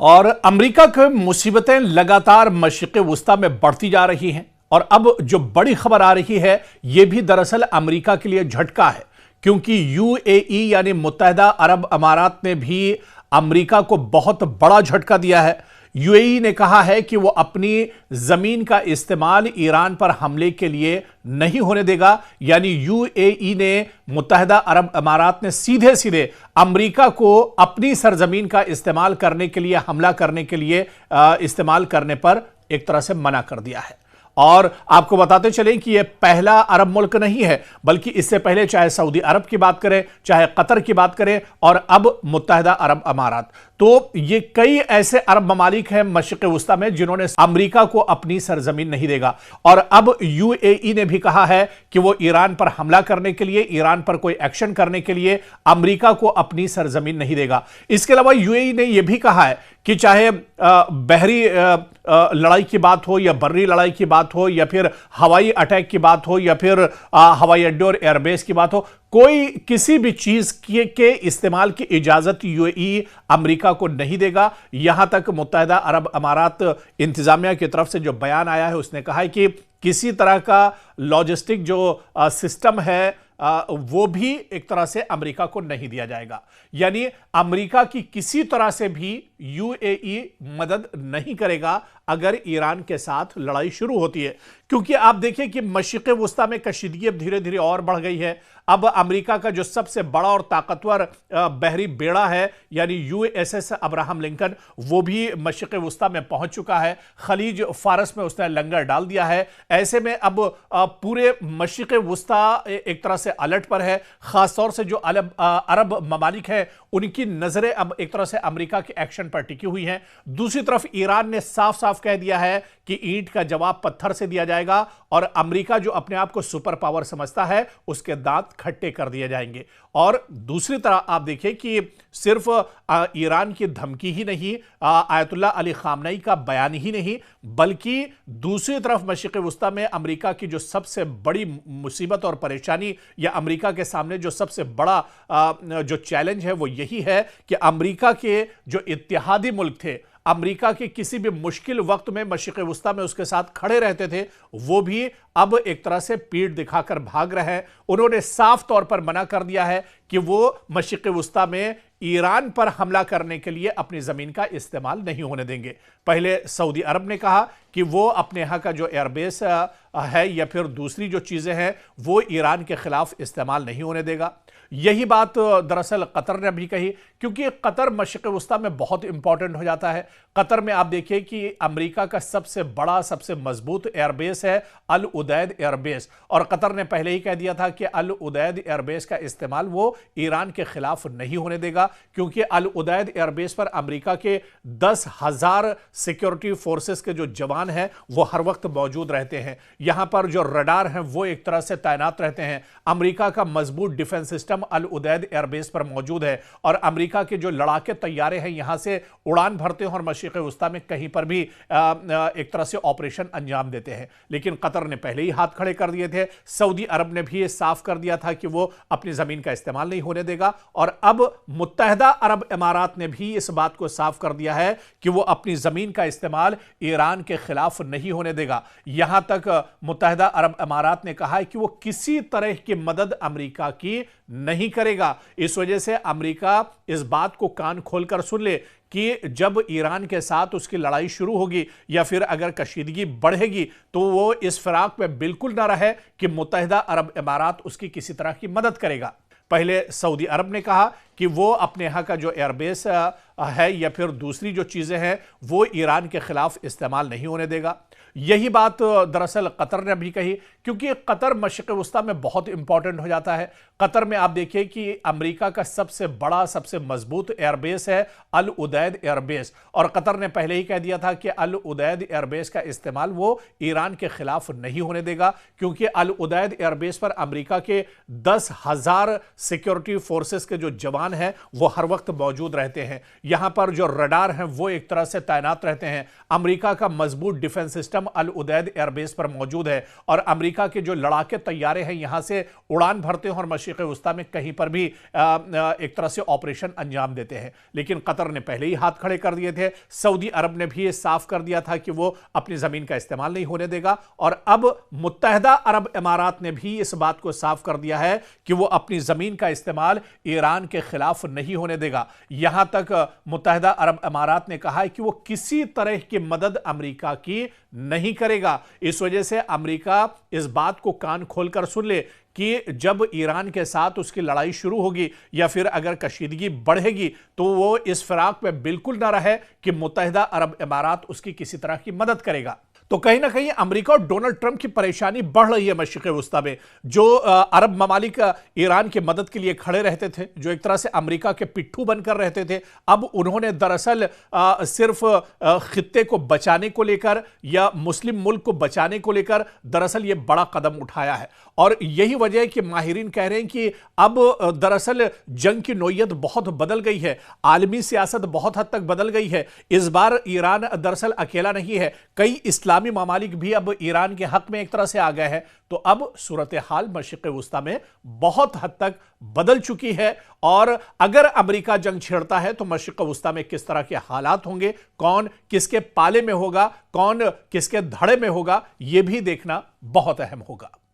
और अमेरिका की मुसीबतें लगातार मशरिक़ वुस्ता में बढ़ती जा रही हैं और अब जो बड़ी खबर आ रही है यह भी दरअसल अमेरिका के लिए झटका है, क्योंकि यूएई यानी मुत्तहिदा अरब अमारात ने भी अमेरिका को बहुत बड़ा झटका दिया है। यूएई ने कहा है कि वो अपनी जमीन का इस्तेमाल ईरान पर हमले के लिए नहीं होने देगा। यानी यूएई ने, मुत्तहिदा अरब अमारात ने सीधे सीधे अमेरिका को अपनी सरजमीन का इस्तेमाल करने के लिए, हमला करने के लिए इस्तेमाल करने पर एक तरह से मना कर दिया है। और आपको बताते चलें कि यह पहला अरब मुल्क नहीं है, बल्कि इससे पहले चाहे सऊदी अरब की बात करें, चाहे कतर की बात करें और अब मुत्तहिदा अरब अमारात, तो ये कई ऐसे अरब ममालिक हैं मशरिक़ वुस्ता में जिन्होंने अमेरिका को अपनी सरजमीन नहीं देगा। और अब यूएई ने भी कहा है कि वो ईरान पर हमला करने के लिए, ईरान पर कोई एक्शन करने के लिए अमेरिका को अपनी सरजमीन नहीं देगा। इसके अलावा यूएई ने यह भी कहा है कि चाहे बहरी लड़ाई की बात हो या बर्री लड़ाई की बात हो या फिर हवाई अटैक की बात हो या फिर हवाई अड्डे और एयरबेस की बात हो, कोई किसी भी चीज के इस्तेमाल की इजाजत यूएई अमेरिका को नहीं देगा। यहां तक मुत्तहिदा अरब अमारात इंतजामिया की तरफ से जो बयान आया है उसने कहा है कि किसी तरह का लॉजिस्टिक जो सिस्टम है वो भी एक तरह से अमेरिका को नहीं दिया जाएगा। यानी अमेरिका की किसी तरह से भी यूएई मदद नहीं करेगा अगर ईरान के साथ लड़ाई शुरू होती है, क्योंकि आप देखिए कि मशरिक़ वुस्ता में कशीदगी अब धीरे धीरे और बढ़ गई है। अब अमेरिका का जो सबसे बड़ा और ताकतवर बहरी बेड़ा है यानी यूएसएस अब्राहम लिंकन, वो भी मशरिक़ वुस्ता में पहुंच चुका है। खलीज फारस में उसने लंगर डाल दिया है। ऐसे में अब पूरे मशरिक़ वुस्ता एक तरह से अलर्ट पर है। खासतौर से जो अरब ममालिक है उनकी नजरें अब एक तरह से अमेरिका के एक्शन पर टिकी हुई हैं। दूसरी तरफ ईरान ने साफ साफ कह दिया है कि ईंट का जवाब पत्थर से दिया जाएगा और अमेरिका जो अपने आप को सुपर पावर समझता है उसके दांत खट्टे कर दिए जाएंगे। और दूसरी तरफ आप देखिए कि सिर्फ ईरान की धमकी ही नहीं, आयतुल्लाह अली खामनेई का बयान ही नहीं, बल्कि दूसरी तरफ मशरिक़ वुस्ता में अमेरिका की जो सबसे बड़ी मुसीबत और परेशानी या अमेरिका के सामने जो सबसे बड़ा जो चैलेंज है वो यही है कि अमेरिका के जो इत्तेहादी मुल्क थे, अमेरिका के किसी भी मुश्किल वक्त में मशरिक़ वुस्ता में उसके साथ खड़े रहते थे, वो भी अब एक तरह से पीठ दिखाकर भाग रहे हैं। उन्होंने साफ तौर पर मना कर दिया है कि वो मशरिक़ वुस्ता में ईरान पर हमला करने के लिए अपनी जमीन का इस्तेमाल नहीं होने देंगे। पहले सऊदी अरब ने कहा कि वो अपने यहाँ का जो एयरबेस है या फिर दूसरी जो चीजें हैं वो ईरान के खिलाफ इस्तेमाल नहीं होने देगा। यही बात दरअसल कतर ने भी कही, क्योंकि कतर मशरिक़ वुस्ता में बहुत इंपॉर्टेंट हो जाता है। कतर में आप देखिए कि अमेरिका का सबसे बड़ा, सबसे मजबूत एयरबेस है अल उदैद एयरबेस, और कतर ने पहले ही कह दिया था कि अल उदैद एयरबेस का इस्तेमाल वो ईरान के खिलाफ नहीं होने देगा, क्योंकि अल उदैद एयरबेस पर अमेरिका के 10,000 सिक्योरिटी फोर्सेस के जो जवान हैं वो हर वक्त मौजूद रहते हैं। यहां पर जो रडार हैं वो एक तरह से तैनात रहते हैं। अमेरिका का मजबूत डिफेंस सिस्टम अल उदैद एयरबेस पर मौजूद है और अमेरिका के जो लड़ाके तैयारे हैं यहां से उड़ान भरते हैं और मशरिक़ वुस्ता में कहीं पर भी एक तरह से ऑपरेशन अंजाम देते हैं। लेकिन कतर ने पहले ही हाथ खड़े कर दिए थे। सऊदी अरब ने भी ये साफ कर दिया था कि वो अपनी जमीन का इस्तेमाल नहीं होने देगा, और अब मुत्तहिदा अरब अमारात ने भी इस बात को साफ कर दिया है कि वो अपनी जमीन का इस्तेमाल ईरान के खिलाफ नहीं होने देगा। यहां तक मुत्तहिदा अरब अमारात ने कहा है कि वो किसी तरह की मदद अमेरिका की नहीं करेगा। इस वजह से अमेरिका इस बात को कान खोलकर सुन ले कि जब ईरान के साथ उसकी लड़ाई शुरू होगी या फिर अगर कशीदगी बढ़ेगी तो वो इस फिराक में बिल्कुल ना रहे कि मुत्तहिदा अरब अमारात उसकी किसी तरह की मदद करेगा। पहले सऊदी अरब ने कहा कि वो अपने यहाँ का जो एयरबेस है या फिर दूसरी जो चीज़ें हैं वो ईरान के खिलाफ इस्तेमाल नहीं होने देगा। यही बात दरअसल कतर ने भी कही, क्योंकि कतर मशरिक़ वुस्ता में बहुत इंपॉर्टेंट हो जाता है। कतर में आप देखिए कि अमेरिका का सबसे बड़ा, सबसे मजबूत एयरबेस है अल उदैद एयरबेस, और कतर ने पहले ही कह दिया था कि अल उदैद एयरबेस का इस्तेमाल वो ईरान के खिलाफ नहीं होने देगा, क्योंकि अल उदैद एयरबेस पर अमेरिका के 10,000 सिक्योरिटी फोर्सेस के जो जवान विमान हैं वो हर वक्त मौजूद रहते हैं। यहां पर जो रडार हैं वो एक तरह से तैनात रहते हैं। अमेरिका का मजबूत डिफेंस सिस्टम अल उदैद एयरबेस पर मौजूद है और अमेरिका के जो लड़ाके तैयारे हैं यहां से उड़ान भरते हैं और मशरिक़ वस्ता में कहीं पर भी एक तरह से ऑपरेशन अंजाम देते हैं। लेकिन कतर ने पहले ही हाथ खड़े कर दिए थे। सऊदी अरब ने भी ये साफ कर दिया था कि वो अपनी जमीन का इस्तेमाल नहीं होने देगा और अब मुत्तहदा अरब इमारात ने भी इस बात को साफ कर दिया है कि वो अपनी जमीन का इस्तेमाल ईरान के खिलाफ नहीं होने देगा। यहां तक मुत्तहदा अरब इमारात ने कहा है कि वो किसी तरह की मदद अमेरिका की नहीं करेगा। इस वजह से अमेरिका इस बात को कान खोलकर सुन ले कि जब ईरान के साथ उसकी लड़ाई शुरू होगी या फिर अगर कशीदगी बढ़ेगी तो वो इस फिराक में बिल्कुल ना रहे कि मुत्तहदा अरब इमारात उसकी किसी तरह की मदद करेगा। तो कहीं ना कहीं अमेरिका और डोनाल्ड ट्रंप की परेशानी बढ़ रही है मशरिक़ वस्ता में। जो अरब ममालिक ईरान की मदद के लिए खड़े रहते थे, जो एक तरह से अमेरिका के पिट्ठू बनकर रहते थे, अब उन्होंने दरअसल सिर्फ खित्ते को बचाने को लेकर या मुस्लिम मुल्क को बचाने को लेकर दरअसल ये बड़ा कदम उठाया है। और यही वजह है कि माहिरीन कह रहे हैं कि अब दरअसल जंग की नोयत बहुत बदल गई है, आलमी सियासत बहुत हद तक बदल गई है। इस बार ईरान दरअसल अकेला नहीं है, कई इस्लामी ममालिक भी अब ईरान के हक में एक तरह से आ गए हैं। तो अब सूरत हाल मशरिक़ वस्ता में बहुत हद तक बदल चुकी है और अगर अमेरिका जंग छेड़ता है तो मशरिक़ वस्ता में किस तरह के हालात होंगे, कौन किसके पाले में होगा, कौन किसके धड़े में होगा, यह भी देखना बहुत अहम होगा।